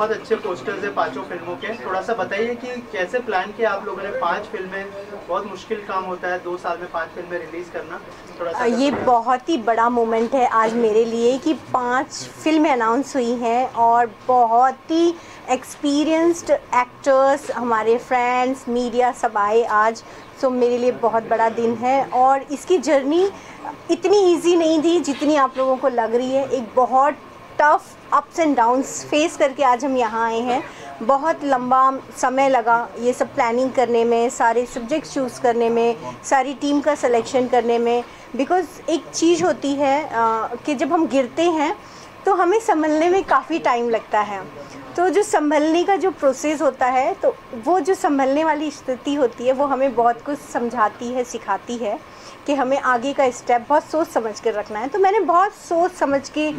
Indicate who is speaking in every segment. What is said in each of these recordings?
Speaker 1: बहुत अच्छे पोस्टर्स है पांचों फिल्मों के, थोड़ा सा बताइए कि कैसे प्लान किया आप लोगों ने 5 फिल्में? बहुत मुश्किल काम होता है 2 साल में 5 फिल्में रिलीज़ करना, थोड़ा सा।
Speaker 2: ये बहुत ही बड़ा मोमेंट है आज मेरे लिए कि 5 फिल्में अनाउंस हुई हैं और बहुत ही एक्सपीरियंस्ड एक्टर्स, हमारे फ्रेंड्स, मीडिया सब आए आज। सो मेरे लिए बहुत बड़ा दिन है और इसकी जर्नी इतनी इजी नहीं थी जितनी आप लोगों को लग रही है। एक बहुत tough ups and downs face करके आज हम यहाँ आए हैं। बहुत लंबा समय लगा ये सब प्लानिंग करने में, सारे सब्जेक्ट्स चूज़ करने में, सारी टीम का सिलेक्शन करने में। बिकॉज़ एक चीज़ होती है कि जब हम गिरते हैं तो हमें संभलने में काफ़ी टाइम लगता है। तो जो संभलने का जो प्रोसेस होता है, तो वो जो संभलने वाली स्थिति होती है वो हमें बहुत कुछ समझाती है, सिखाती है कि हमें आगे का स्टेप बहुत सोच समझ कर रखना है। तो मैंने बहुत सोच समझ के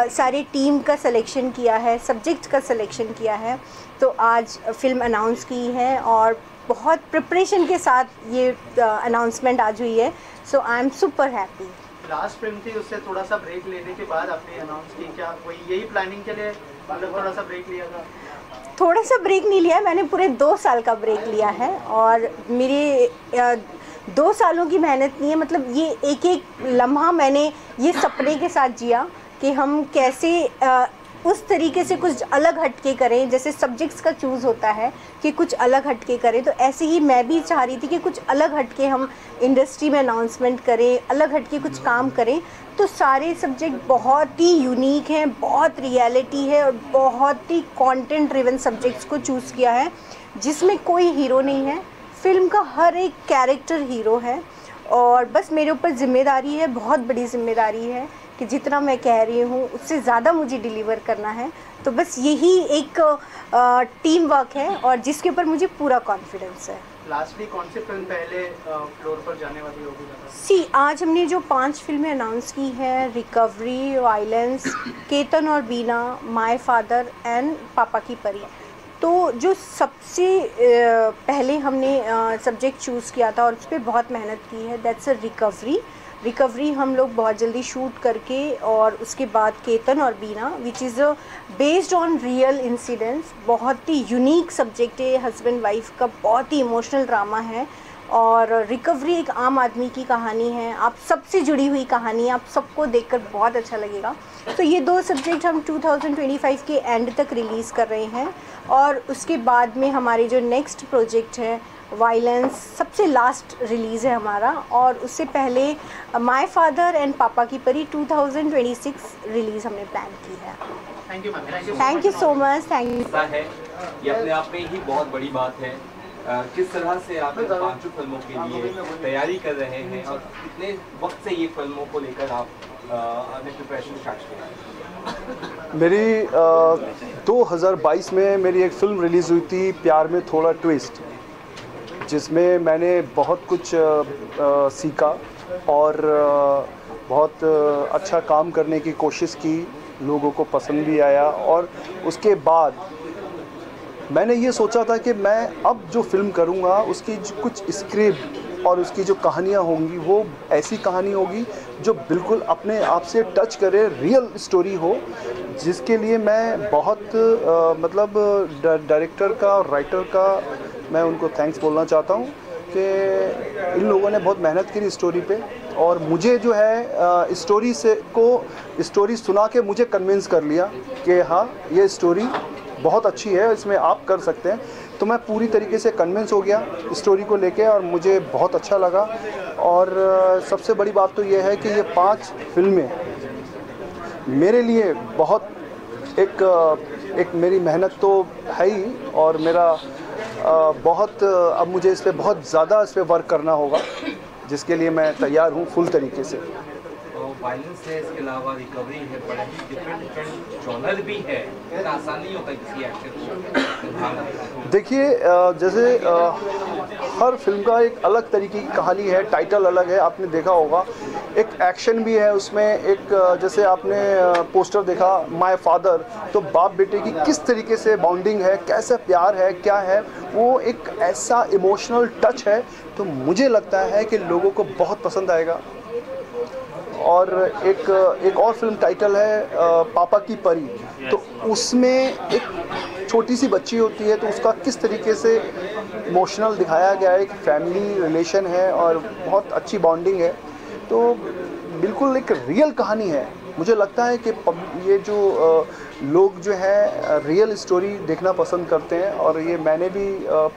Speaker 2: सारी टीम का सिलेक्शन किया है, सब्जेक्ट का सिलेक्शन किया है। तो आज फिल्म अनाउंस की है और बहुत प्रिपरेशन के साथ ये अनाउंसमेंट आज हुई है। So I am super happy.
Speaker 1: Last film थी, उससे थोड़ा सा ब्रेक लेने के बाद आपने अनाउंस की, क्या वही यही प्लानिंग के लिए मतलब थोड़ा सा ब्रेक लिया था?
Speaker 2: थोड़ा सा ब्रेक नहीं लिया, मैंने पूरे 2 साल का ब्रेक लिया है और मेरे 2 सालों की मेहनत नहीं है। मतलब ये एक एक लम्हा मैंने ये सपने के साथ जिया कि हम कैसे उस तरीके से कुछ अलग हटके करें। जैसे सब्जेक्ट्स का चूज़ होता है कि कुछ अलग हटके करें, तो ऐसे ही मैं भी चाह रही थी कि कुछ अलग हटके हम इंडस्ट्री में अनाउंसमेंट करें, अलग हटके कुछ काम करें। तो सारे सब्जेक्ट बहुत ही यूनिक हैं, बहुत रियलिटी है और बहुत ही कंटेंट ड्रिवन सब्जेक्ट्स को चूज़ किया है, जिसमें कोई हीरो नहीं है। फिल्म का हर एक कैरेक्टर हीरो है और बस मेरे ऊपर ज़िम्मेदारी है, बहुत बड़ी ज़िम्मेदारी है कि जितना मैं कह रही हूँ उससे ज़्यादा मुझे डिलीवर करना है। तो बस यही एक टीम वर्क है और जिसके ऊपर मुझे पूरा कॉन्फिडेंस है।
Speaker 1: लास्टली कौन सी फिल्म पहले फ्लोर पर जाने वाली होगी?
Speaker 2: आज हमने जो 5 फिल्में अनाउंस की हैं, रिकवरी, वायलेंस, केतन और बीना, माय फादर एंड पापा की परी। तो जो सबसे पहले हमने सब्जेक्ट चूज़ किया था और उस पर बहुत मेहनत की है, दैट्स अ रिकवरी हम लोग बहुत जल्दी शूट करके, और उसके बाद केतन और Beena which is based on real incidents. बहुत ही यूनिक सब्जेक्ट है, हस्बैंड वाइफ का बहुत ही इमोशनल ड्रामा है। और रिकवरी एक आम आदमी की कहानी है, आप सबसे जुड़ी हुई कहानी है, आप सबको देखकर बहुत अच्छा लगेगा। तो ये 2 सब्जेक्ट हम 2025 के एंड तक रिलीज़ कर रहे हैं और उसके बाद में हमारे जो नेक्स्ट प्रोजेक्ट है वायलेंस सबसे लास्ट रिलीज़ है हमारा, और उससे पहले माय फादर एंड पापा की परी 2026 रिलीज़ हमने प्लान की है।
Speaker 1: Thank you ma'am.
Speaker 2: Thank you so much. Thank you.
Speaker 3: ये अपने आप में ही बहुत बड़ी बात है। किस तरह से आप इन 5 फिल्मों के लिए तैयारी कर रहे हैं और कितने वक्त से ये फिल्मों को लेकर आप अपने प्रिपरेशन स्टार्ट किया?
Speaker 4: मेरी 2022 में मेरी एक फ़िल्म रिलीज़ हुई थी, प्यार में थोड़ा ट्विस्ट, जिसमें मैंने बहुत कुछ सीखा और बहुत अच्छा काम करने की कोशिश की, लोगों को पसंद भी आया। और उसके बाद मैंने ये सोचा था कि मैं अब जो फ़िल्म करूँगा उसकी कुछ स्क्रिप्ट और उसकी जो कहानियाँ होंगी वो ऐसी कहानी होगी जो बिल्कुल अपने आप से टच करे, रियल स्टोरी हो, जिसके लिए मैं बहुत मतलब डायरेक्टर का और राइटर का मैं उनको थैंक्स बोलना चाहता हूँ कि इन लोगों ने बहुत मेहनत की स्टोरी पे, और मुझे जो है स्टोरी सुना के मुझे कन्विंस कर लिया कि हाँ ये स्टोरी बहुत अच्छी है, इसमें आप कर सकते हैं। तो मैं पूरी तरीके से कन्विंस हो गया स्टोरी को लेके और मुझे बहुत अच्छा लगा। और सबसे बड़ी बात तो ये है कि ये 5 फिल्में मेरे लिए बहुत एक मेरी मेहनत तो है ही, और मेरा बहुत अब मुझे इस पर बहुत ज़्यादा इस पर वर्क करना होगा, जिसके लिए मैं तैयार हूँ फुल तरीके से।
Speaker 3: वायलेंस है, इसके अलावा रिकवरी है, बड़े ही डिफरेंट जॉनर भी है, इतना आसान नहीं होता किसी एक्टर को।
Speaker 4: देखिए जैसे हर फिल्म का एक अलग तरीके की कहानी है, टाइटल अलग है, आपने देखा होगा। एक एक्शन भी है उसमें, एक जैसे आपने पोस्टर देखा माय फादर, तो बाप बेटे की किस तरीके से बॉन्डिंग है, कैसा प्यार है, क्या है, वो एक ऐसा इमोशनल टच है। तो मुझे लगता है कि लोगों को बहुत पसंद आएगा और एक और फिल्म टाइटल है पापा की परी। तो उसमें एक छोटी सी बच्ची होती है, तो उसका किस तरीके से इमोशनल दिखाया गया है, एक फैमिली रिलेशन है और बहुत अच्छी बॉन्डिंग है। तो बिल्कुल एक रियल कहानी है। मुझे लगता है कि ये जो लोग जो है रियल स्टोरी देखना पसंद करते हैं, और ये मैंने भी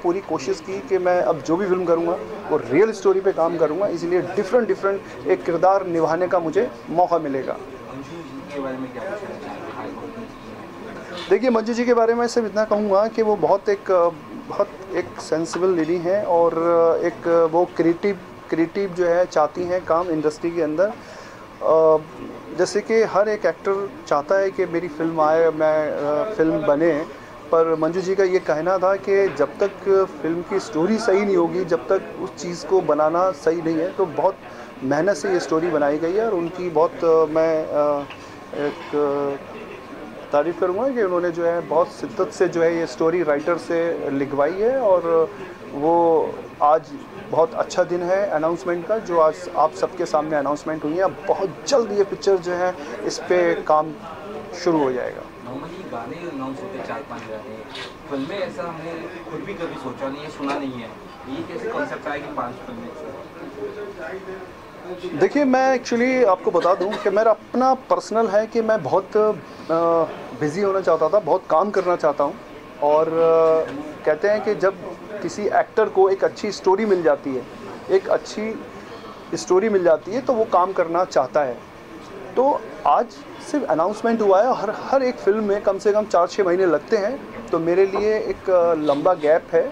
Speaker 4: पूरी कोशिश की कि मैं अब जो भी फिल्म करूँगा वो रियल स्टोरी पे काम करूँगा, इसलिए डिफरेंट एक किरदार निभाने का मुझे मौका मिलेगा। देखिए, मंजू जी के बारे में सिर्फ इतना कहूँगा कि वो बहुत एक सेंसिबल लेडी हैं, और एक वो क्रिएटिव जो है चाहती हैं काम इंडस्ट्री के अंदर। जैसे कि हर एक एक्टर चाहता है कि मेरी फिल्म आए, मैं फिल्म बने, पर मंजू जी का ये कहना था कि जब तक फिल्म की स्टोरी सही नहीं होगी, जब तक उस चीज़ को बनाना सही नहीं है, तो बहुत मेहनत से ये स्टोरी बनाई गई है। और उनकी बहुत मैं एक तारीफ़ करूँगा कि उन्होंने जो है बहुत शिद्दत से जो है ये स्टोरी राइटर से लिखवाई है, और वो आज बहुत अच्छा दिन है अनाउंसमेंट का, जो आज आप सबके सामने अनाउंसमेंट हुई है। अब बहुत जल्द ये पिक्चर जो है इस पे काम शुरू हो जाएगा।
Speaker 3: नॉर्मली गाने अनाउंस होते 4-5 गाने, फिल्में ऐसा हमने खुद भी कभी सोचा नहीं है, सुना नहीं है। ये कैसे कॉन्सेप्ट आया कि 5 फिल्में?
Speaker 4: देखिए, मैं एक्चुअली आपको बता दूं कि मेरा अपना पर्सनल है कि मैं बहुत बिज़ी होना चाहता था, बहुत काम करना चाहता हूं, और कहते हैं कि जब किसी एक्टर को एक अच्छी स्टोरी मिल जाती है, तो वो काम करना चाहता है। तो आज सिर्फ अनाउंसमेंट हुआ है, हर एक फिल्म में कम से कम 4-6 महीने लगते हैं, तो मेरे लिए एक लंबा गैप है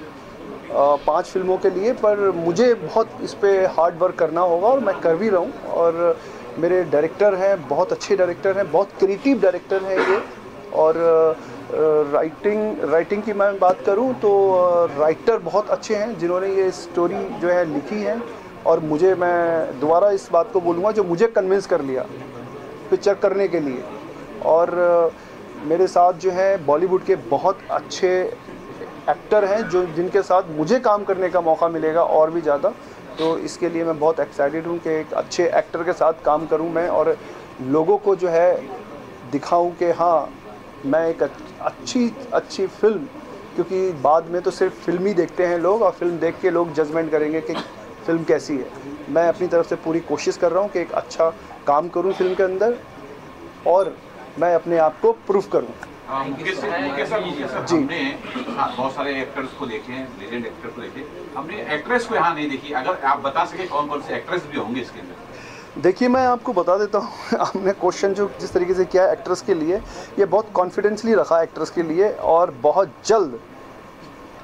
Speaker 4: 5 फिल्मों के लिए, पर मुझे बहुत इस पे हार्ड वर्क करना होगा, और मैं कर भी रहा हूँ। और मेरे डायरेक्टर हैं, बहुत अच्छे डायरेक्टर हैं, बहुत क्रिएटिव डायरेक्टर हैं ये। और राइटिंग की मैं बात करूं तो राइटर बहुत अच्छे हैं जिन्होंने ये स्टोरी जो है लिखी है, और मैं दोबारा इस बात को बोलूँगा, जो मुझे कन्विंस कर लिया पिक्चर करने के लिए। और मेरे साथ जो है बॉलीवुड के बहुत अच्छे एक्टर हैं जिनके साथ मुझे काम करने का मौका मिलेगा और भी ज़्यादा। तो इसके लिए मैं बहुत एक्साइटेड हूँ कि एक अच्छे एक्टर के साथ काम करूँ मैं, और लोगों को जो है दिखाऊँ कि हाँ, मैं एक अच्छी फिल्म, क्योंकि बाद में तो सिर्फ फिल्म ही देखते हैं लोग, और फिल्म देख के लोग जजमेंट करेंगे कि फिल्म कैसी है। मैं अपनी तरफ से पूरी कोशिश कर रहा हूँ कि एक अच्छा काम करूँ फिल्म के अंदर, और मैं अपने आप को प्रूफ करूँ।
Speaker 5: मुकेश सर, हमने बहुत सारे एक्टर्स को देखे हैं, लेजेंड एक्टर को देखे, हमने एक्ट्रेस को यहाँ नहीं देखी। अगर आप बता सके कौन कौन से एक्ट्रेस भी होंगे इसके अंदर?
Speaker 4: देखिए, मैं आपको बता देता हूँ, हमने क्वेश्चन जो जिस तरीके से किया एक्ट्रेस के लिए, ये बहुत कॉन्फिडेंसली रखा एक्ट्रेस के लिए, और बहुत जल्द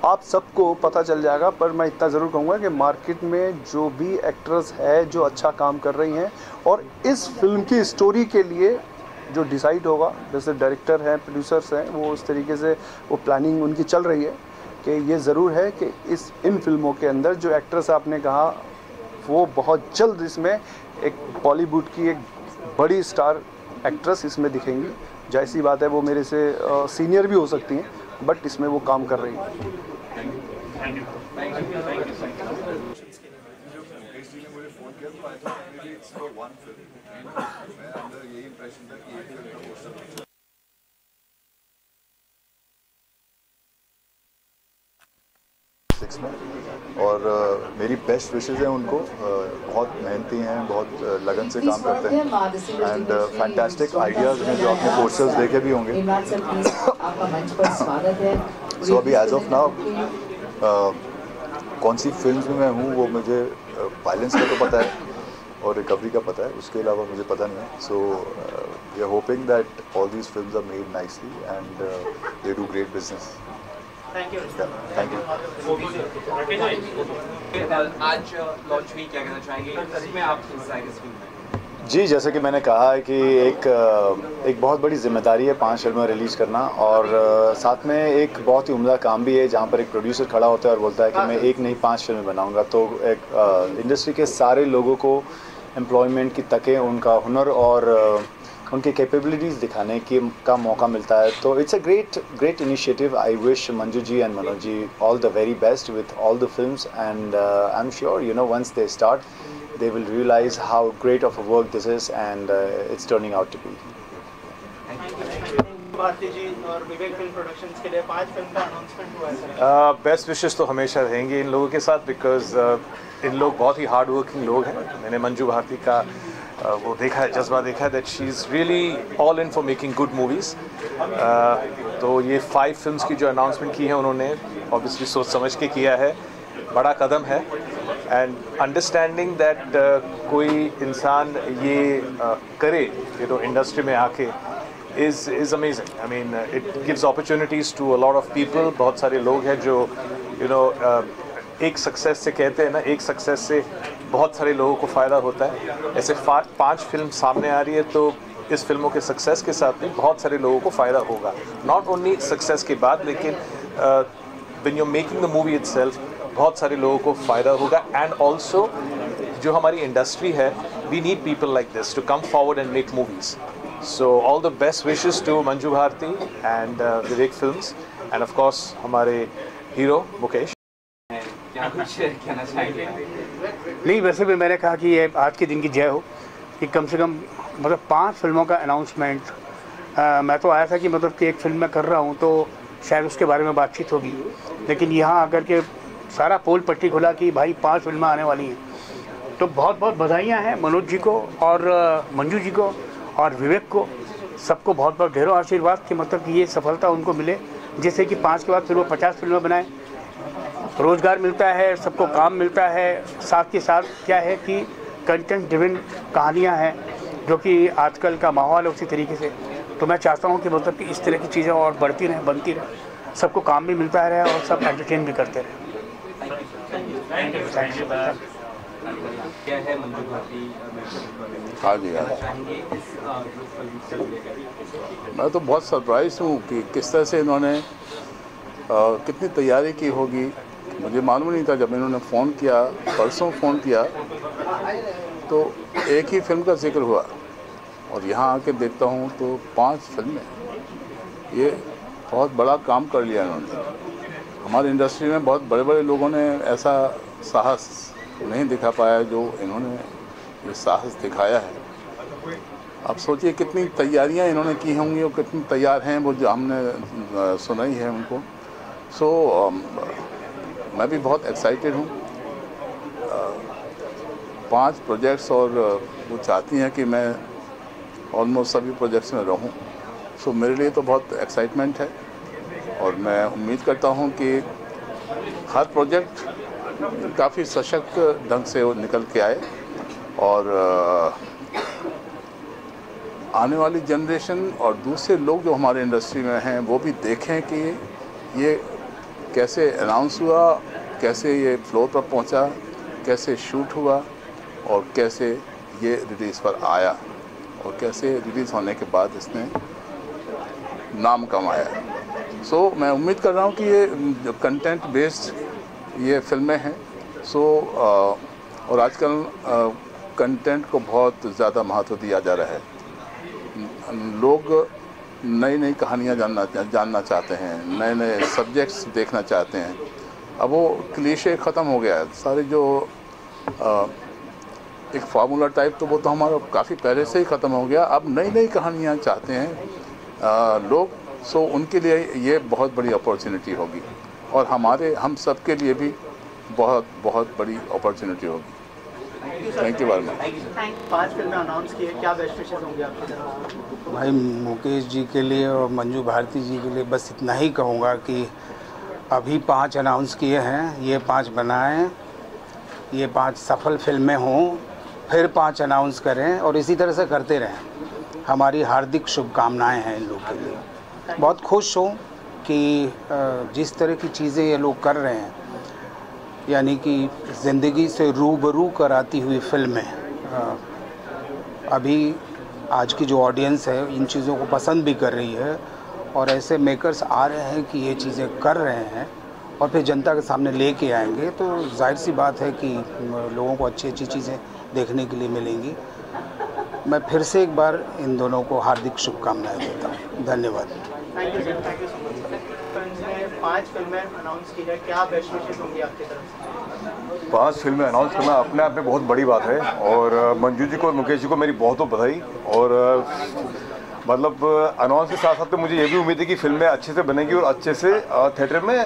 Speaker 4: आप सबको पता चल जाएगा। पर मैं इतना ज़रूर कहूँगा कि मार्केट में जो भी एक्ट्रेस है जो अच्छा काम कर रही हैं, और इस फिल्म की स्टोरी के लिए जो डिसाइड होगा, जैसे डायरेक्टर हैं, प्रोड्यूसर्स हैं, वो उस तरीके से वो प्लानिंग उनकी चल रही है कि ये ज़रूर है कि इन फिल्मों के अंदर जो एक्ट्रेस आपने कहा, वो बहुत जल्द इसमें एक बॉलीवुड की एक बड़ी स्टार एक्ट्रेस इसमें दिखेंगी। जाहिर सी बात है, वो मेरे से सीनियर भी हो सकती हैं, बट इसमें वो काम कर रही हैं।
Speaker 6: और मेरी बेस्ट विशेज़ हैं उनको। बहुत मेहनती हैं, बहुत लगन से काम करते हैं, एंड फैंटास्टिक आइडियाज़ हैं जो आपने पोस्टर्स देखे भी होंगे। सो अभी एज ऑफ नाउ कौन सी फिल्म्स में मैं हूँ वो मुझे वायलेंस का तो पता है और रिकवरी का पता है, उसके अलावा मुझे पता नहीं है। So we are hoping that all these films are made nicely and they do great business.
Speaker 1: Thank you.
Speaker 3: आज लॉन्च हुई, क्या कहना चाहेंगे? सच में आप हिस्सा है इस फिल्म में?
Speaker 6: जी, जैसे कि मैंने कहा है कि एक बहुत बड़ी जिम्मेदारी है 5 फिल्में रिलीज़ करना, और साथ में एक बहुत ही उम्दा काम भी है जहाँ पर एक प्रोड्यूसर खड़ा होता है और बोलता है कि मैं एक नहीं 5 फिल्में बनाऊंगा। तो एक इंडस्ट्री के सारे लोगों को एम्प्लॉयमेंट की तकें, उनका हुनर और
Speaker 4: उनके कैपेबिलिटीज़ दिखाने का मौका मिलता है। तो it's a great initiative. I wish Manju ji and Manoj ji all the very best with all the films, and I am sure you know once they start they will realise how great of a work this is, and it's turning out to be.
Speaker 1: Bharti ji और Vivek film productions के लिए 5 film का announcement हुआ है sir.
Speaker 7: Best wishes तो हमेशा रहेंगे इन लोगों के साथ, बिकॉज इन लोग बहुत ही हार्ड वर्किंग लोग हैं। मैंने मंजू भारती का वो देखा है, जज्बा देखा है, that she is really all in for making good movies. तो ये 5 फिल्म्स की जो अनाउंसमेंट की है उन्होंने ऑब्वियसली सोच समझ के किया है, बड़ा कदम है। एंड अंडरस्टैंडिंग दैट कोई इंसान ये करे यू नो इंडस्ट्री में आके is amazing. I mean, it gives opportunities to a lot of people. बहुत सारे लोग हैं जो you know एक सक्सेस से कहते हैं ना, एक सक्सेस से बहुत सारे लोगों को फ़ायदा होता है। ऐसे 5 फिल्म सामने आ रही है तो इस फिल्मों के सक्सेस के साथ भी बहुत सारे लोगों को फ़ायदा होगा। नॉट ओनली सक्सेस के बाद, लेकिन when you're making the movie itself बहुत सारे लोगों को फ़ायदा होगा। एंड ऑल्सो जो हमारी इंडस्ट्री है, we need people like this to come forward and make movies. So all the best wishes to Manju Bharti and Vivek Films, and of course हमारे हीरो मुकेश।
Speaker 3: क्या कुछ कहना चाहेंगे?
Speaker 8: नहीं, वैसे भी मैंने कहा कि ये आज के दिन की जय हो कि कम से कम मतलब 5 फिल्मों का अनाउंसमेंट। मैं तो आया था कि मतलब कि एक फिल्म मैं कर रहा हूँ तो शायद उसके बारे में बातचीत होगी, लेकिन यहाँ आकर के सारा पोल पट्टी खुला कि भाई 5 फिल्में आने वाली हैं। तो बहुत बहुत बधाइयाँ हैं मनोज जी को और मंजू जी को और विवेक को, सबको बहुत बहुत ढेरों आशीर्वाद कि मतलब कि ये सफलता उनको मिले, जैसे कि 5 के बाद फिर वो 50 फिल्में बनाएं। रोज़गार मिलता है, सबको काम मिलता है, साथ के साथ क्या है कि कंटेंट ड्रिवन कहानियाँ हैं जो कि आजकल का माहौल है उसी तरीके से। तो मैं चाहता हूँ कि मतलब कि इस तरह की चीज़ें और बढ़ती रहें, बनती रहें, सबको काम भी मिलता रहे और सब एंटरटेन भी करते रहें।
Speaker 3: क्या है मंजू भारती?
Speaker 9: हाँ जी, हाँ। मैं तो बहुत सरप्राइज हूँ कि किस तरह से इन्होंने कितनी तैयारी की होगी। मुझे मालूम नहीं था। जब इन्होंने फ़ोन किया, परसों फ़ोन किया, तो एक ही फिल्म का जिक्र हुआ और यहाँ आके देखता हूँ तो 5 फिल्में। ये बहुत बड़ा काम कर लिया इन्होंने। हमारी इंडस्ट्री में बहुत बड़े बड़े लोगों ने ऐसा साहस नहीं दिखा पाया जो इन्होंने ये साहस दिखाया है। अब सोचिए कितनी तैयारियां इन्होंने की होंगी और कितनी तैयार हैं वो जो हमने सुनाई है उनको। सो मैं भी बहुत एक्साइटेड हूँ। 5 प्रोजेक्ट्स और वो चाहती हैं कि मैं ऑलमोस्ट सभी प्रोजेक्ट्स में रहूँ। सो मेरे लिए तो बहुत एक्साइटमेंट है और मैं उम्मीद करता हूँ कि हर प्रोजेक्ट काफ़ी सशक्त ढंग से वो निकल के आए और आने वाली जनरेशन और दूसरे लोग जो हमारे इंडस्ट्री में हैं वो भी देखें कि ये कैसे अनाउंस हुआ, कैसे ये फ्लोर पर पहुंचा, कैसे शूट हुआ और कैसे ये रिलीज़ पर आया और कैसे रिलीज़ होने के बाद इसने नाम कमाया। सो मैं उम्मीद कर रहा हूँ कि ये जो कंटेंट बेस्ड ये फिल्में हैं और आजकल कंटेंट को बहुत ज़्यादा महत्व दिया जा रहा है। लोग नई नई कहानियाँ जानना चाहते हैं, नए नए सब्जेक्ट्स देखना चाहते हैं। अब वो क्लीशे ख़त्म हो गया है। सारे जो एक फार्मूला टाइप तो वो तो हमारा काफ़ी पहले से ही ख़त्म हो गया। अब नई नई कहानियाँ चाहते हैं लोग। सो उनके लिए ये बहुत बड़ी अपॉर्चुनिटी होगी और हम सब के लिए भी बहुत बहुत बड़ी अपॉर्चुनिटी होगी। Thank you very much.
Speaker 1: 5 फिल्में अनाउंस की है, क्या बेस्ट विशेस होंगे आपकी तरफ?
Speaker 8: भाई मुकेश जी के लिए और मंजू भारती जी के लिए बस इतना ही कहूँगा कि अभी 5 अनाउंस किए हैं, ये 5 बनाएं, ये 5 सफल फिल्में हों, फिर 5 अनाउंस करें और इसी तरह से करते रहें। हमारी हार्दिक शुभकामनाएं हैं इन लोग के लिए। बहुत खुश हूँ कि जिस तरह की चीज़ें ये लोग कर रहे हैं, यानी कि ज़िंदगी से रूबरू कराती हुई फिल्में, अभी आज की जो ऑडियंस है इन चीज़ों को पसंद भी कर रही है और ऐसे मेकर्स आ रहे हैं कि ये चीज़ें कर रहे हैं और फिर जनता के सामने लेके आएंगे, तो जाहिर सी बात है कि लोगों को अच्छी अच्छी चीज़ें देखने के लिए मिलेंगी। मैं फिर से एक बार इन दोनों को हार्दिक शुभकामनाएं देता हूँ। धन्यवाद।
Speaker 1: Thank you sir, thank you so much. इसने 5 फिल्में अनाउंस की है, क्या बेस्ट विशेस होंगी आपकी तरफ से?
Speaker 10: 5 फिल्में अनाउंस करना अपने आप में बहुत बड़ी बात है और मंजू जी को और मुकेश जी को मेरी बहुत बधाई। और मतलब अनाउंस के साथ साथ तो मुझे ये भी उम्मीद है कि फिल्में अच्छे से बनेगी और अच्छे से थिएटर में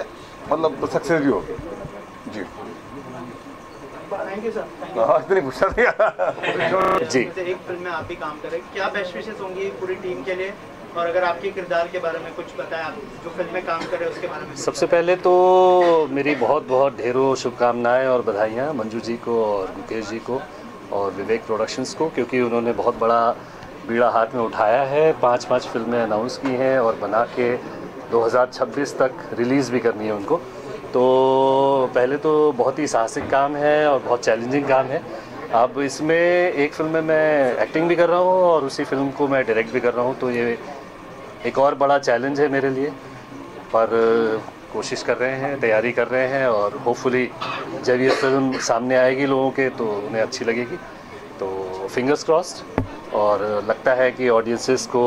Speaker 10: मतलब सक्सेस भी होगी जी।
Speaker 1: Thank you sir.
Speaker 10: इतनी गुस्सा नहीं जी।
Speaker 1: एक फिल्म में आप भी काम करें, क्या बेस्ट विशेस होंगी पूरी टीम के लिए, और अगर आपके किरदार के बारे में कुछ बताएं, आप जो फिल्म में काम कर रहे हैं उसके बारे में।
Speaker 11: सबसे पहले तो मेरी बहुत बहुत ढेरों शुभकामनाएं और बधाइयाँ मंजू जी को और मुकेश जी को और विवेक प्रोडक्शंस को, क्योंकि उन्होंने बहुत बड़ा बीड़ा हाथ में उठाया है। 5 फिल्में अनाउंस की हैं और बना के 2026 तक रिलीज़ भी करनी है उनको। तो पहले तो बहुत ही साहसिक काम है और बहुत चैलेंजिंग काम है। अब इसमें एक फिल्म में मैं एक्टिंग भी कर रहा हूँ और उसी फिल्म को मैं डायरेक्ट भी कर रहा हूँ, तो ये एक और बड़ा चैलेंज है मेरे लिए, पर कोशिश कर रहे हैं, तैयारी कर रहे हैं और होपफुली जब ये फिल्म सामने आएगी लोगों के तो उन्हें अच्छी लगेगी। तो फिंगर्स क्रॉस्ड, और लगता है कि ऑडियंसेस को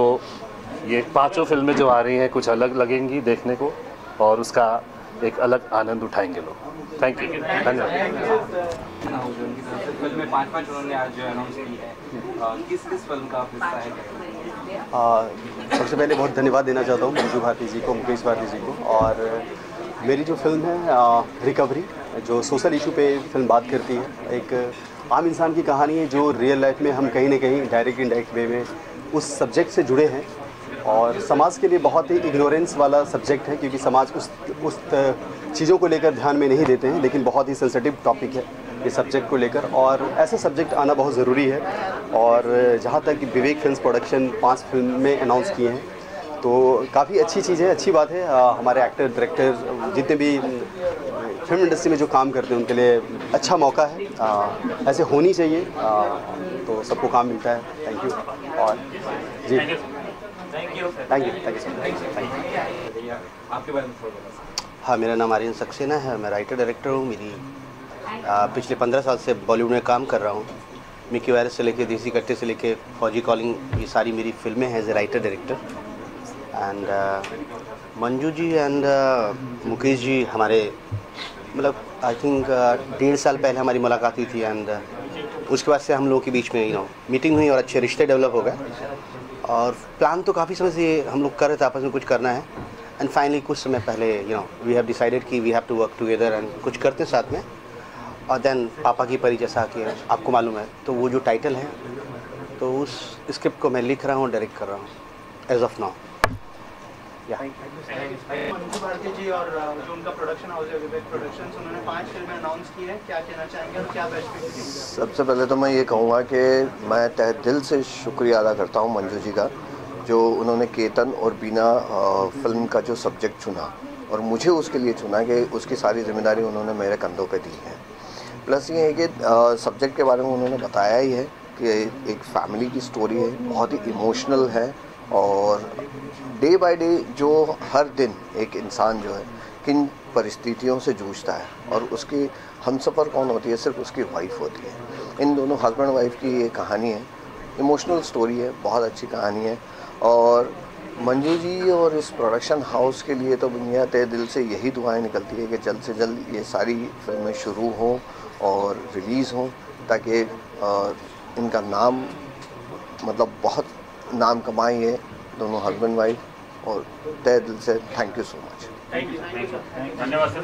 Speaker 11: ये 5 फिल्में जो आ रही हैं कुछ अलग लगेंगी देखने को और उसका एक अलग आनंद उठाएंगे लोग। थैंक यू, धन्यवाद।
Speaker 3: फिल्में 5 उन्होंने आज अनाउंस की है, किस फिल्म का हिस्सा है?
Speaker 12: सबसे पहले बहुत धन्यवाद देना चाहता हूँ मंजू भारती जी को, मुकेश भारती जी को। और मेरी जो फिल्म है रिकवरी, जो सोशल इशू पे फिल्म बात करती है, एक आम इंसान की कहानी है जो रियल लाइफ में हम कहीं ना कहीं डायरेक्ट इनडायरेक्ट वे में उस सब्जेक्ट से जुड़े हैं और समाज के लिए बहुत ही इग्नोरेंस वाला सब्जेक्ट है, क्योंकि समाज उस चीज़ों को लेकर ध्यान में नहीं देते हैं, लेकिन बहुत ही सेंसिटिव टॉपिक है ये सब्जेक्ट को लेकर और ऐसा सब्जेक्ट आना बहुत ज़रूरी है। और जहाँ तक विवेक फिल्म्स प्रोडक्शन 5 फिल्में अनाउंस किए हैं तो काफ़ी अच्छी चीज़ है, अच्छी बात है। हमारे एक्टर डायरेक्टर जितने भी फिल्म इंडस्ट्री में जो काम करते हैं उनके लिए अच्छा मौका है, ऐसे होनी चाहिए, तो सबको काम मिलता है। Thank you. और जी थैंक यू सो मच।
Speaker 3: आपके बारे में थोड़ा।
Speaker 12: हाँ, मेरा नाम आर्यन सक्सेना है, मैं राइटर डायरेक्टर हूँ। मेरी पिछले 15 साल से बॉलीवुड में काम कर रहा हूँ। मिकी वायरस से लेके देसी कट्टे से लेके फौजी कॉलिंग, ये सारी मेरी फिल्में हैं as a writer director. And Manju ji and Mukesh ji हमारे मतलब आई थिंक 1.5 साल पहले हमारी मुलाकात हुई थी एंड उसके बाद से हम लोगों के बीच में मीटिंग हुई और अच्छे रिश्ते डेवलप हो गए। और प्लान तो काफ़ी समय से हम लोग कर रहे थे आपस में कुछ करना है, एंड फाइनली कुछ समय पहले वी हैव डिसाइडेड कि we have to work together and कुछ करते हैं साथ में। और देन पापा की परी जैसा कि आपको मालूम है, तो वो जो टाइटल है तो उस स्क्रिप्ट को मैं लिख रहा हूँ, डायरेक्ट कर रहा हूँ as of now.
Speaker 1: Manju Bharti ji और जो उनका प्रोडक्शन हाउस है विवेक प्रोडक्शंस, उन्होंने 5 फिल्में अनाउंस की है, क्या कहना चाहेंगे और क्या बेस्ट विशेस?
Speaker 13: सबसे पहले तो मैं ये कहूँगा कि मैं तहे दिल से शुक्रिया अदा करता हूँ मंजू जी का, जो उन्होंने केतन और बीना फिल्म का जो सब्जेक्ट चुना और मुझे उसके लिए चुना कि उसकी सारी जिम्मेदारी उन्होंने मेरे कंधों पे दी है। प्लस ये है कि सब्जेक्ट के बारे में उन्होंने बताया ही है कि एक फैमिली की स्टोरी है, बहुत ही इमोशनल है और डे बाय डे जो हर दिन एक इंसान जो है किन परिस्थितियों से जूझता है और उसकी हमसफ़र कौन होती है, सिर्फ उसकी वाइफ होती है। इन दोनों हस्बैंड वाइफ की ये कहानी है, इमोशनल स्टोरी है, बहुत अच्छी कहानी है। और मंजू जी और इस प्रोडक्शन हाउस के लिए तो दुनिया तहे दिल से यही दुआएं निकलती है कि जल्द से जल्द ये सारी फिल्में शुरू हों और रिलीज़ हों, ताकि इनका नाम मतलब बहुत नाम कमाई है दोनों हस्बैंड वाइफ। और तहे दिल से थैंक यू सो मच।
Speaker 1: धन्यवाद सर।